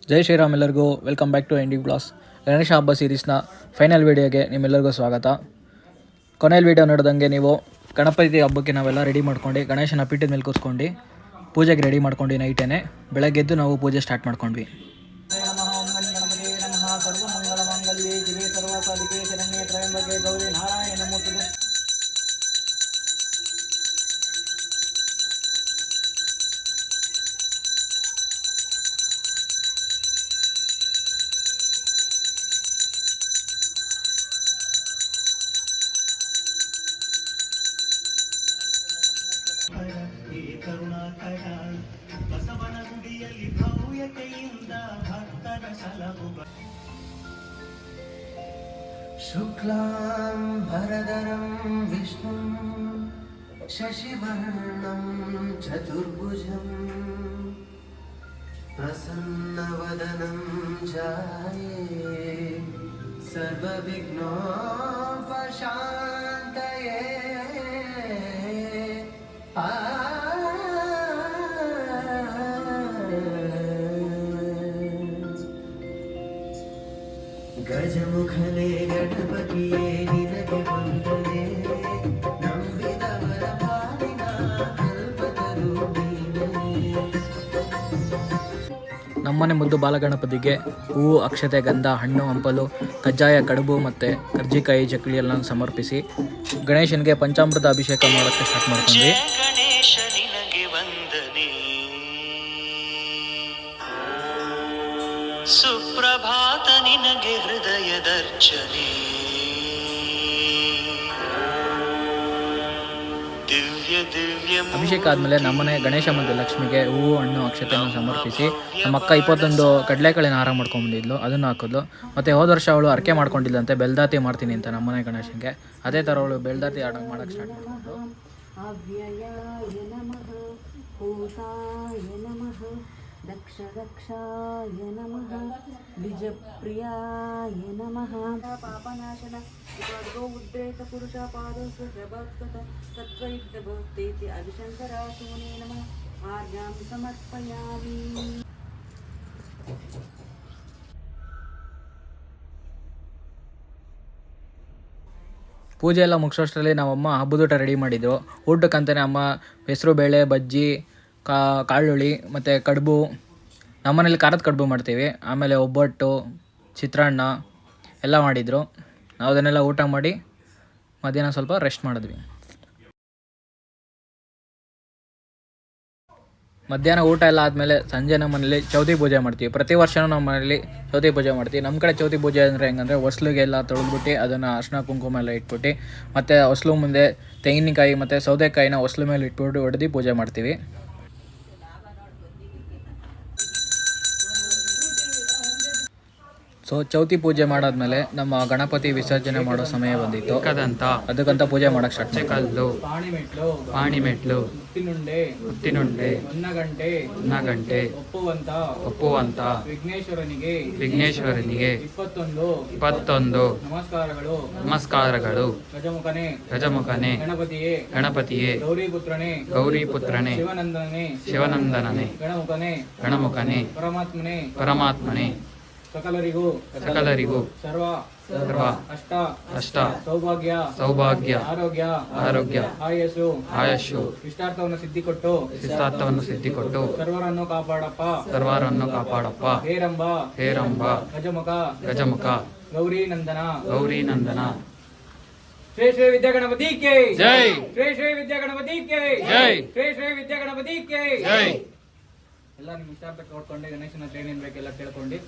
ಜೈ ಶ್ರೀರಾಮ್. ಎಲ್ಲರಿಗೂ welcome back to MD blogs. Ganesha ಹಬ್ಬ ಸೀರೀಸ್ನ ಫೈನಲ್ ವೀಡಿಯೋಗೆ ನಿಮ್ಮೆಲ್ಲರಿಗೂ ಸ್ವಾಗತ. ಕೊನೆಯಲ್ಲಿ ವೀಡಿಯೋ ನೋಡಿದಂಗೆ ನೀವು ಗಣಪತಿ ಹಬ್ಬಕ್ಕೆ ನಾವೆಲ್ಲ ರೆಡಿ ಮಾಡ್ಕೊಂಡು ಗಣೇಶನ ಪೀಠದ ಮೇಲೆ ಕೂರಿಸ್ಕೊಂಡು ಪೂಜೆಗೆ ರೆಡಿ ಮಾಡ್ಕೊಂಡು ನೈಟೇನೆ ಬೆಳಗ್ಗೆದ್ದು ನಾವು ಪೂಜೆ ಸ್ಟಾರ್ಟ್ ಮಾಡ್ಕೊಂಡ್ವಿ. ಶುಕ್ಲಾಂ ಭರಧರಂ ವಿಷ್ಣುಂ ಶಶಿವರ್ಣಂ ಚತುರ್ಭುಜಂ ಪ್ರಸನ್ನವದನಂ ಧ್ಯಾಯೇ ಸರ್ವವಿಘ್ನೋಪಶಾಂತಯೇ. ಗಜಮುಖನೇ ಗಣಪತಿಯೇ ನಿನಗೆ ವಂದನೆ, ನಂಬಿದವರ ಪಾಲಿನ ಕಲ್ಪತರು ನೀನೇ. ನಮ್ಮನೆ ಮುದ್ದು ಬಾಲಗಣಪತಿಗೆ ಹೂವು, ಅಕ್ಷತೆ, ಗಂಧ, ಹಣ್ಣು, ಹಂಪಲು, ಕಜ್ಜಾಯ, ಕಡುಬು ಮತ್ತು ಕರ್ಜಿಕಾಯಿ, ಚಕ್ಕಳಿ ಎಲ್ಲ ಸಮರ್ಪಿಸಿ ಗಣೇಶನಿಗೆ ಪಂಚಾಮೃತ ಅಭಿಷೇಕ ಮಾಡೋಕ್ಕೆ ಸ್ಟಾರ್ಟ್ ಮಾಡ್ಕೊಂಡ್ವಿ. ಸುಪ್ರಭಾತ ನಿನಗೆ ಹೃದಯದರ್ಚನೆ, ದಿವ್ಯ ದಿವ್ಯ. ಅಭಿಷೇಕ ಆದಮೇಲೆ ನಮ್ಮನೆ ಗಣೇಶ ಮತ್ತು ಲಕ್ಷ್ಮಿಗೆ ಹೂವು, ಹಣ್ಣು, ಅಕ್ಷತೆಯನ್ನು ಸಮರ್ಪಿಸಿ ನಮ್ಮ ಅಕ್ಕ 21 ಕಡಲೆಕಾಳಿನ ಹಾರ ಮಾಡ್ಕೊಂಡ್ಬಂದಿದ್ಲು, ಅದನ್ನು ಹಾಕಿದ್ಲು. ಮತ್ತು ಹೋದ ವರ್ಷ ಅವಳು ಅರ್ಕೆ ಮಾಡ್ಕೊಂಡಿಲ್ಲಂತೆ ಬೆಲ್ದಾತಿ ಮಾಡ್ತೀನಿ ಅಂತ ನಮ್ಮನೆ ಗಣೇಶನಿಗೆ. ಅದೇ ಥರ ಅವಳು ಬೆಲ್ದಾತಿ ಮಾಡೋಕ್ಕೆ ಸ್ಟಾರ್ಟ್ ಮಾಡಿಕೊಂಡು ಅವ್ಯಯಾಯ ನಮಃ, ಭೂತಾಯ ನಮಃ, ದಕ್ಷ ನಮಃ, ದ್ವಿಜಪ್ರಿಯಾಯ ನಮಃ, ಪಾಪನಾಶನ ವಿಪರ್ಗೋ ಉದ್ರೇಕ ಪುರುಷ ಪಾದಸ್ವಭಕ್ತ ತತ್ವೈಕ್ತಭಕ್ತೇತಿ ಅಭಿಶಂಕರಾಸೂನೇ ನಮಃ ಆರ್ಯಾಂ ಸಮರ್ಪಯಾಮಿ. ಪೂಜೆ ಎಲ್ಲ ಮುಗಿಸೋಷ್ಟರಲ್ಲಿ ನಮ್ಮಮ್ಮ ಹಬ್ಬದ ಊಟ ರೆಡಿ ಮಾಡಿದ್ರು. ಊಟಕ್ಕಂತಲೇ ಅಮ್ಮ ಹೆಸರು ಬೇಳೆ, ಬಜ್ಜಿ, ಕಾಳುಳ್ಳಿ ಮತ್ತು ಕಡುಬು, ನಮ್ಮನೇಲಿ ಖಾರದ ಕಡುಬು ಮಾಡ್ತೀವಿ. ಆಮೇಲೆ ಒಬ್ಬಟ್ಟು, ಚಿತ್ರಾನ್ನ ಎಲ್ಲ ಮಾಡಿದರು. ನಾವು ಅದನ್ನೆಲ್ಲ ಊಟ ಮಾಡಿ ಮಧ್ಯಾಹ್ನ ಸ್ವಲ್ಪ ರೆಸ್ಟ್ ಮಾಡಿದ್ವಿ. ಮಧ್ಯಾಹ್ನ ಊಟ ಎಲ್ಲ ಆದಮೇಲೆ ಸಂಜೆ ನಮ್ಮ ಮನೇಲಿ ಚೌತಿ ಪೂಜೆ ಮಾಡ್ತೀವಿ. ಪ್ರತಿ ವರ್ಷವೂ ನಮ್ಮ ಮನೇಲಿ ಚೌತಿ ಪೂಜೆ ಮಾಡ್ತೀವಿ. ನಮ್ಮ ಕಡೆ ಚೌತಿ ಪೂಜೆ ಅಂದರೆ ಹೆಂಗಂದರೆ ಹೊಸ್ಲಿಗೆಲ್ಲ ತೊಳೆದ್ಬಿಟ್ಟು ಅದನ್ನು ಅರ್ಶಿನ ಕುಂಕುಮ ಎಲ್ಲ ಇಟ್ಬಿಟ್ಟು ಮತ್ತು ಹೊಸ್ಲು ಮುಂದೆ ತೆಂಗಿನಕಾಯಿ ಮತ್ತು ಸೌತೆಕಾಯಿನ ಹೊಸ್ಲು ಮೇಲೆ ಇಟ್ಬಿಟ್ಟು ಹೊಡೆದು ಪೂಜೆ ಮಾಡ್ತೀವಿ. ಸೊ ಚೌತಿ ಪೂಜೆ ಮಾಡಾದ್ಮೇಲೆ ನಮ್ಮ ಗಣಪತಿ ವಿಸರ್ಜನೆ ಮಾಡೋ ಸಮಯ ಬಂದಿತ್ತು. ಅದಕ್ಕಂತ ಪೂಜೆ ಮಾಡಕ್ ಸ್ಟಾರ್ಟ್ ಕಲ್ಲು, ಪಾಣಿಮೆಟ್ಲು, ಹುತ್ತಿನುಂಡೆ, ಹೊನ್ನಗಂಟೆ, ಒಪ್ಪುವಂತ ವಿಘ್ನೇಶ್ವರನಿಗೆ 21 ನಮಸ್ಕಾರಗಳು. ಗಜಮುಖನೆ ಗಣಪತಿಯೇ ಗೌರಿಪುತ್ರನೇ ಶಿವನಂದನನೇ ಗಣಮುಖನೆ ಪರಮಾತ್ಮನೇ ಸಕಲರಿಗೂ ಸರ್ವ ಅಷ್ಟ ಸೌಭಾಗ್ಯ ಆರೋಗ್ಯ ಆಯಸ್ಸು ಇಷ್ಟಾರ್ಥವನ್ನು ಸಿದ್ಧಿಕೊಟ್ಟು ಸರ್ವರನ್ನು ಕಾಪಾಡಪ್ಪ. ಹೇರಂಬ ಗಜಮುಖ ಗೌರಿ ನಂದನ. ಶ್ರೀ ಶ್ರೀ ವಿದ್ಯಾಗಣಪತಿ ಕೆ ಜೈ. ಶ್ರೀ ಶ್ರೀ ವಿದ್ಯಾಗಣಪತಿ ಕೆ ಜೈ. ಶ್ರೀ ಶ್ರೀ ವಿದ್ಯಾಗಣಪತಿ ಕೆ ಜೈ. ಎಲ್ಲ ನಿಮ್ಮ ಇಷ್ಟಾರ್ಥ ನೋಡ್ಕೊಂಡು ಗಣೇಶನ ಏನೇನು ಬೇಕೆಲ್ಲ ಕೇಳ್ಕೊಂಡು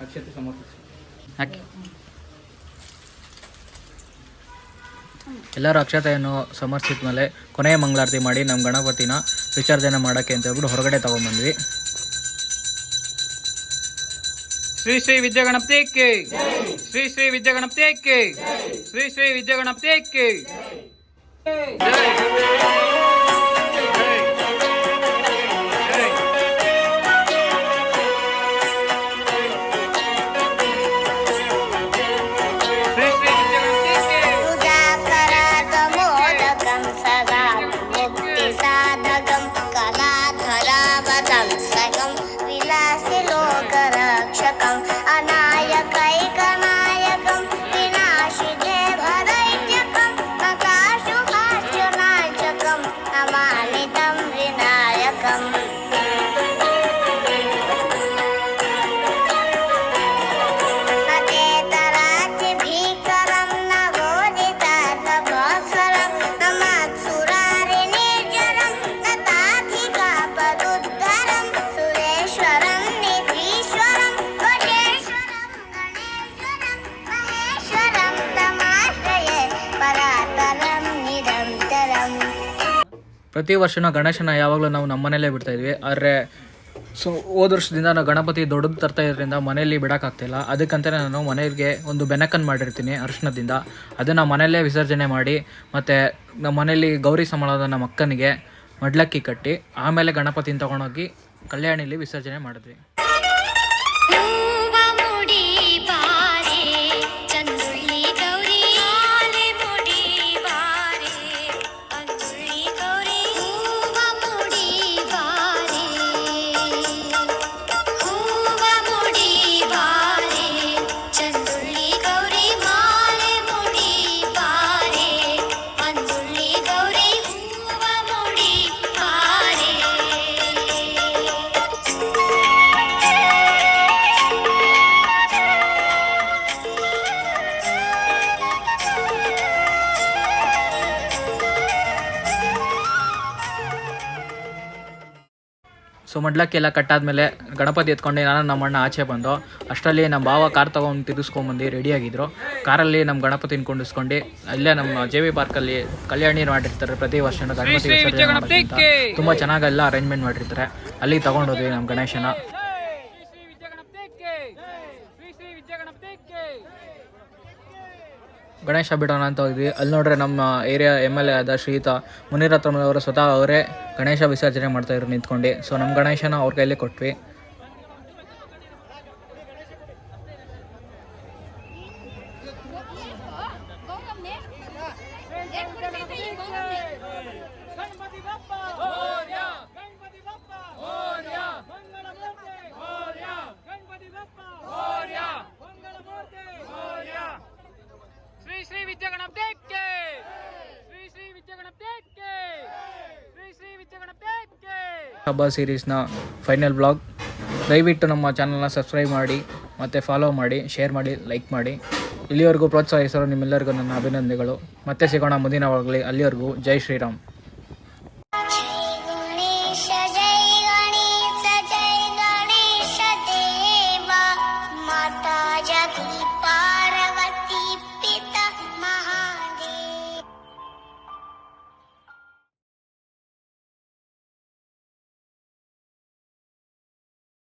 ಅಕ್ಷತೆ ಸಮರ್ಪಿಸಿ. ಎಲ್ಲರೂ ಅಕ್ಷತೆಯನ್ನು ಸಮರ್ಪಿಸಿದ ಮೇಲೆ ಕೊನೆಯ ಮಂಗಳಾರತಿ ಮಾಡಿ ನಮ್ಮ ಗಣಪತಿನ ವಿಸರ್ಜನೆ ಮಾಡೋಕ್ಕೆ ಅಂತ ಹೇಳ್ಬಿಟ್ಟು ಹೊರಗಡೆ ತಗೊಂಡ್ಬಂದ್ವಿ. ಶ್ರೀ ಶ್ರೀ ವಿದ್ಯಾಗಣಪತಿ ಕೆ ಶ್ರೀ ಶ್ರೀ ವಿದ್ಯಾಗಣಪತಿ ಕೆ ಶ್ರೀ ಶ್ರೀ ವಿದ್ಯಾಗಣಪತಿ ಕೆ साधकं कलाधरावतं सकं विलासिलोकरा ಪ್ರತಿ ವರ್ಷವೂ ಗಣೇಶನ ಯಾವಾಗಲೂ ನಾವು ನಮ್ಮ ಮನೆಯಲ್ಲೇ ಬಿಡ್ತಾಯಿದ್ವಿ. ಆದರೆ ಹೋದ ವರ್ಷದಿಂದ ನಾವು ಗಣಪತಿ ದೊಡ್ಡದು ತರ್ತಾ ಇರೋದ್ರಿಂದ ಮನೆಯಲ್ಲಿ ಬಿಡೋಕ್ಕಾಗ್ತಿಲ್ಲ. ಅದಕ್ಕಂತಲೇ ನಾನು ಮನೆಗೆ ಒಂದು ಬೆನಕನ್ನು ಮಾಡಿರ್ತೀನಿ ಅರಿಶಿಣದಿಂದ. ಅದನ್ನು ಮನೆಯಲ್ಲೇ ವಿಸರ್ಜನೆ ಮಾಡಿ ಮತ್ತು ನಮ್ಮ ಮನೆಯಲ್ಲಿ ಗೌರಿ ಸಮಾಳದ ನಮ್ಮ ಅಕ್ಕನಿಗೆ ಮಡ್ಲಕ್ಕಿ ಕಟ್ಟಿ ಆಮೇಲೆ ಗಣಪತಿನ ತೊಗೊಂಡೋಗಿ ಕಲ್ಯಾಣಿಲಿ ವಿಸರ್ಜನೆ ಮಾಡಿದ್ವಿ. ಸೊ ಮಡ್ಲಕ್ಕಿ ಎಲ್ಲ ಕಟ್ಟಾದ್ಮೇಲೆ ಗಣಪತಿ ಎತ್ಕೊಂಡು ನಾನು ನಮ್ಮ ಅಣ್ಣ ಆಚೆ ಬಂದು ಅಷ್ಟರಲ್ಲಿ ನಮ್ಮ ಭಾವ ಕಾರ್ ತೊಗೊಂಡು ತಿರುಗಿಸ್ಕೊಂಬಂದು ರೆಡಿಯಾಗಿದ್ದರು. ಕಾರಲ್ಲಿ ನಮ್ಮ ಗಣಪತಿನ ಕುಂಡಿಸ್ಕೊಂಡು ಇಲ್ಲೇ ನಮ್ಮ JB ಪಾರ್ಕಲ್ಲಿ ಕಲ್ಯಾಣಿ ಮಾಡಿರ್ತಾರೆ ಪ್ರತಿ ವರ್ಷ ಗಣಪತಿ ವಿಸರ್ಜನೆ ತುಂಬ ಚೆನ್ನಾಗೆಲ್ಲ ಅರೇಂಜ್ಮೆಂಟ್ ಮಾಡಿರ್ತಾರೆ. ಅಲ್ಲಿ ತೊಗೊಂಡೋದ್ವಿ ನಮ್ಮ ಗಣೇಶನ. ಗಣೇಶ ಬಿಡೋಣ ಅಂತ ಹೋದ್ವಿ. ಅಲ್ಲಿ ನೋಡ್ರೆ ನಮ್ಮ ಏರಿಯಾ MLA ಆದ ಶ್ರೀಯುತ ಮುನಿರತ್ನ ಅವರು ಸ್ವತಃ ಅವರೇ ಗಣೇಶ ವಿಸರ್ಜನೆ ಮಾಡ್ತಾಯಿದ್ರು ನಿಂತ್ಕೊಂಡು. ಸೊ ನಮ್ಮ ಗಣೇಶನ ಅವ್ರ ಕೈಲೇ ಕೊಟ್ವಿ. ಹಬ್ಬ ಸೀರೀಸ್ನ ಫೈನಲ್ ಬ್ಲಾಗ್. ದಯವಿಟ್ಟು ನಮ್ಮ ಚಾನಲ್ನ ಸಬ್ಸ್ಕ್ರೈಬ್ ಮಾಡಿ ಮತ್ತು ಫಾಲೋ ಮಾಡಿ, ಶೇರ್ ಮಾಡಿ, ಲೈಕ್ ಮಾಡಿ. ಇಲ್ಲಿವರೆಗೂ ಪ್ರೋತ್ಸಾಹಿಸಲು ನಿಮ್ಮೆಲ್ಲರಿಗೂ ನನ್ನ ಅಭಿನಂದನೆಗಳು. ಮತ್ತೆ ಸಿಗೋಣ ಮುಂದಿನ ವಾರಗಳಲ್ಲಿ. ಅಲ್ಲಿವರೆಗೂ ಜೈ ಶ್ರೀರಾಮ್.